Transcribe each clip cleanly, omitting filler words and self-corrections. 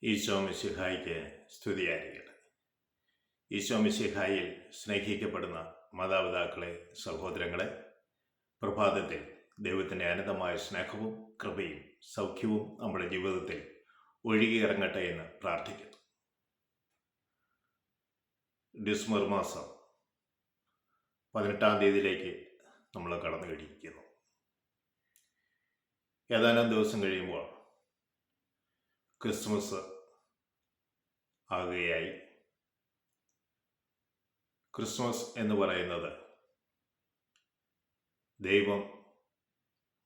ഈശോ മിശിഹായിക്ക് സ്തുതിയായിരിക്കട്ടെ. ഈശോ മിശിഹായിൽ സ്നേഹിക്കപ്പെടുന്ന മാതാപിതാക്കളെ, സഹോദരങ്ങളെ, പ്രഭാതത്തിൽ ദൈവത്തിൻ്റെ അനന്തമായ സ്നേഹവും കൃപയും സൗഖ്യവും നമ്മുടെ ജീവിതത്തിൽ ഒഴുകിയിറങ്ങട്ടെ എന്ന് പ്രാർത്ഥിക്കുന്നു. ഡിസംബർ മാസം 18-ാം തീയതിയിലേക്ക് നമ്മൾ കടന്നു കഴിഞ്ഞിരിക്കുന്നു. ഏതാനും ദിവസം കഴിയുമ്പോൾ ക്രിസ്മസ് ആകുകയായി. ക്രിസ്മസ് എന്ന് പറയുന്നത് ദൈവം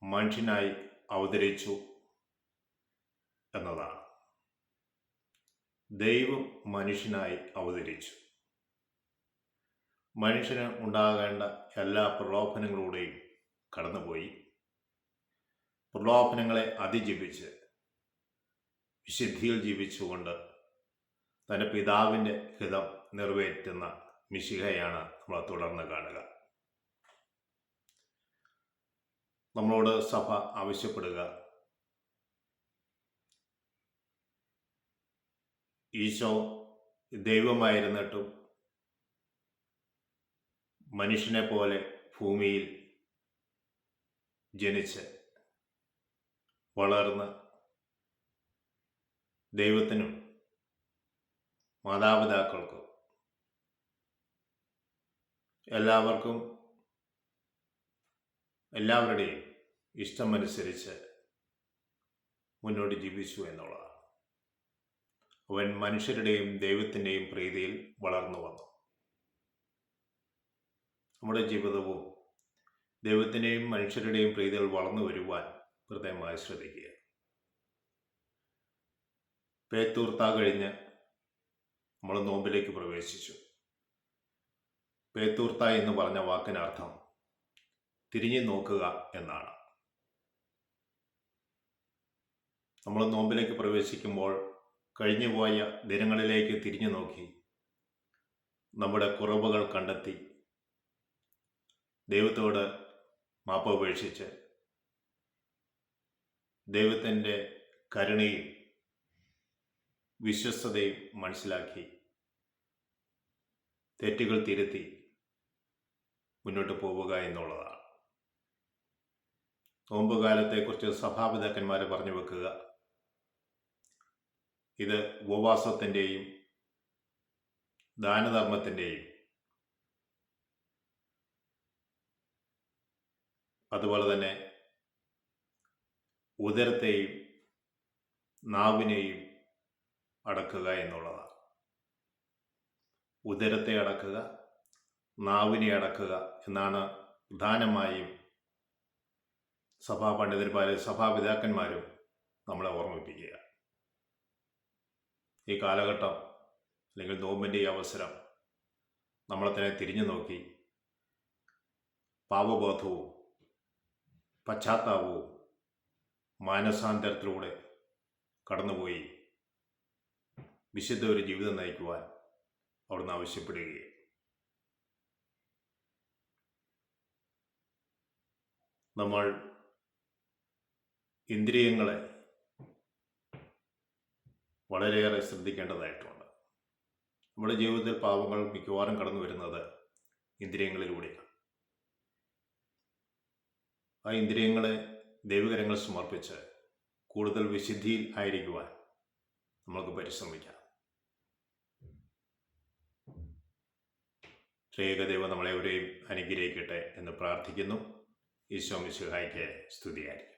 മനുഷ്യനായി അവതരിച്ചു എന്നതാണ്. ദൈവം മനുഷ്യനായി അവതരിച്ചു. മനുഷ്യന് ഉണ്ടാകേണ്ട എല്ലാ പ്രലോഭനങ്ങളിലൂടെയും കടന്നുപോയി. പ്രലോഭനങ്ങളെ അതിജീവിച്ച് വിശുദ്ധിയിൽ ജീവിച്ചുകൊണ്ട് തൻ്റെ പിതാവിൻ്റെ ഹിതം നിറവേറ്റുന്ന മിശിഹയാണ് നമ്മൾ തുടർന്ന് കാണുക. നമ്മളോട് സഭ ആവശ്യപ്പെടുക, ഈശോ ദൈവമായിരുന്നിട്ടും മനുഷ്യനെ പോലെ ഭൂമിയിൽ ജനിച്ച് വളർന്ന് ദൈവത്തിനും മാതാപിതാക്കൾക്കും എല്ലാവരുടെയും ഇഷ്ടമനുസരിച്ച് മുന്നോട്ട് ജീവിച്ചു എന്നുള്ളതാണ്. അവൻ മനുഷ്യരുടെയും ദൈവത്തിൻ്റെയും പ്രീതിയിൽ വളർന്നു വന്നു. നമ്മുടെ ജീവിതവും ദൈവത്തിൻ്റെയും മനുഷ്യരുടെയും പ്രീതിയിൽ വളർന്നു വരുവാൻ പ്രത്യേകമായി ശ്രദ്ധിക്കുക. പേത്തൂർത്ത കഴിഞ്ഞ് നമ്മൾ നോമ്പിലേക്ക് പ്രവേശിച്ചു. പേത്തൂർത്ത എന്ന് പറഞ്ഞ വാക്കിനർത്ഥം തിരിഞ്ഞു നോക്കുക എന്നാണ്. നമ്മൾ നോമ്പിലേക്ക് പ്രവേശിക്കുമ്പോൾ കഴിഞ്ഞുപോയ ദിനങ്ങളിലേക്ക് തിരിഞ്ഞു നോക്കി നമ്മുടെ കുറവുകൾ കണ്ടെത്തി ദൈവത്തോട് മാപ്പപേക്ഷിച്ച് ദൈവത്തിൻ്റെ കരുണയും വിശ്വസ്തതയും മനസ്സിലാക്കി തെറ്റുകൾ തിരുത്തി മുന്നോട്ട് പോവുക എന്നുള്ളതാണ്. നോമ്പുകാലത്തെക്കുറിച്ച് സഭാപിതാക്കന്മാർ പറഞ്ഞു വെക്കുക, ഇത് ഉപവാസത്തിൻ്റെയും ദാനധർമ്മത്തിൻ്റെയും അതുപോലെ തന്നെ ഉദരത്തെയും നാവിനെയും അടക്കുക എന്നുള്ളതാണ്. ഉദരത്തെ അടക്കുക, നാവിനെ അടക്കുക എന്നാണ് പ്രധാനമായും സഭാപണ്ഡിതന്മാരും സഭാപിതാക്കന്മാരും നമ്മളെ ഓർമ്മിപ്പിക്കുക. ഈ കാലഘട്ടം അല്ലെങ്കിൽ നോമ്പിൻ്റെ ഈ അവസരം നമ്മളെ തന്നെ തിരിഞ്ഞു നോക്കി പാപബോധവും പശ്ചാത്താപവും മാനസാന്തരത്തിലൂടെ കടന്നുപോയി വിശുദ്ധ ഒരു ജീവിതം നയിക്കുവാൻ അവിടുന്ന് ആവശ്യപ്പെടുകയും നമ്മൾ ഇന്ദ്രിയങ്ങളെ വളരെയേറെ ശ്രദ്ധിക്കേണ്ടതായിട്ടുണ്ട്. നമ്മുടെ ജീവിതത്തിൽ പാപങ്ങൾ മിക്കവാറും കടന്നു വരുന്നത് ഇന്ദ്രിയങ്ങളിലൂടെയാണ്. ആ ഇന്ദ്രിയങ്ങളെ ദൈവകരങ്ങൾ സമർപ്പിച്ച് കൂടുതൽ വിശുദ്ധിയിൽ ആയിരിക്കുവാൻ നമുക്ക് പരിശ്രമിക്കാം. ത്രിയേകദൈവം നമ്മളെവരെയും അനുഗ്രഹിക്കട്ടെ എന്ന് പ്രാർത്ഥിക്കുന്നു. ഈശോ മിശിഹായ്ക്ക് സ്തുതിയായിരിക്കും.